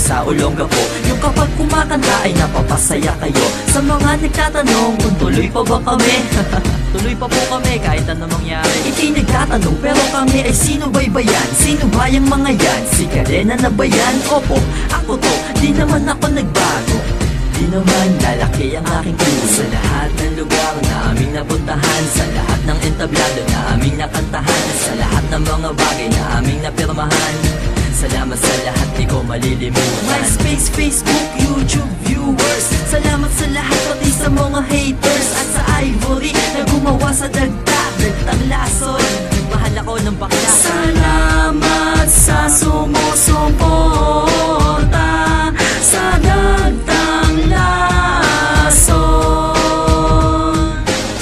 sa Olongapo. Yung kapag kumakanta ay napapasaya kayo. Sa mga nagtatanong kung tuloy pa ba kami tuloy pa po kami kahit ano mangyari. Hindi nagtatanong pero kami ay sino ba yan? Sino ba yung mga yan? Si Karena na ba yan? Opo, ako to, di naman ako nagbago. Di naman lalaki ang aking puso. Sa lahat ng lugar na aming napuntahan, sa lahat ng entablado na aming nakantahan, sa lahat ng mga bagay na aming napirmahan, salamat sa lahat, di ko malilimutan. MySpace, Facebook, YouTube viewers, salamat sa lahat, pati sa mga haters. At sa Ivory na gumawa sa dagtang lason, mahal ako ng bakla. Salamat sa sumusuporta sa dagtang lason.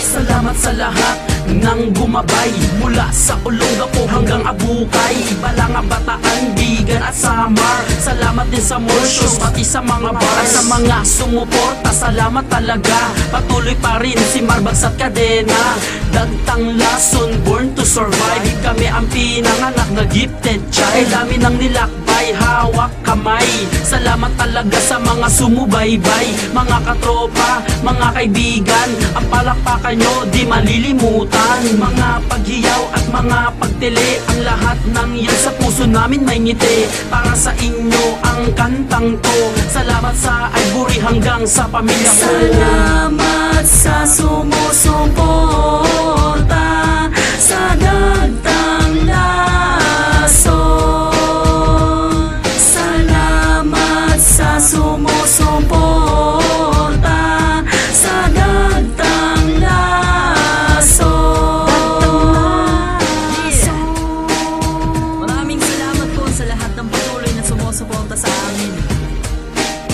Salamat sa lahat nang gumabay, mula sa Olongapo hanggang Abukay, Balanga, Bataan, Bigan at Samar. Salamat din sa more shows, pati sa mga bar. At sa mga sumuporta, salamat talaga. Patuloy pa rin si Marbags at Kadena, dagtang lason, born to survive. Kami ang pinanganak na gifted child. Dami ng nilakbay, hawak kamay. Salamat talaga sa mga sumubaybay, mga katropa, mga kaibigan. Ang palakpakan nyo di malilimutan. Mga paghiyaw at mga pagtili, ang lahat ng yan sa puso namin may ngiti. Para sa inyo ang kantang to, salamat sa Ivory hanggang sa pamilya ko. Salamat sa sumusuporta sa dagtang lason. Salamat sa sumusuporta sa dagtang lason. Maraming salamat po sa lahat ng patuloy na sumusuporta sa amin.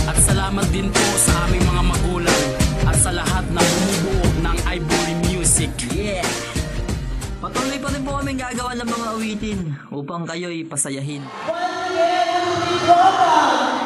At salamat din po sa aming mga magulang at sa lahat na bumubuo ng Ivory Music. Yeah! Patuloy pa rin po kaming gagawa ng mga awitin upang kayo'y pasayahin. Once again,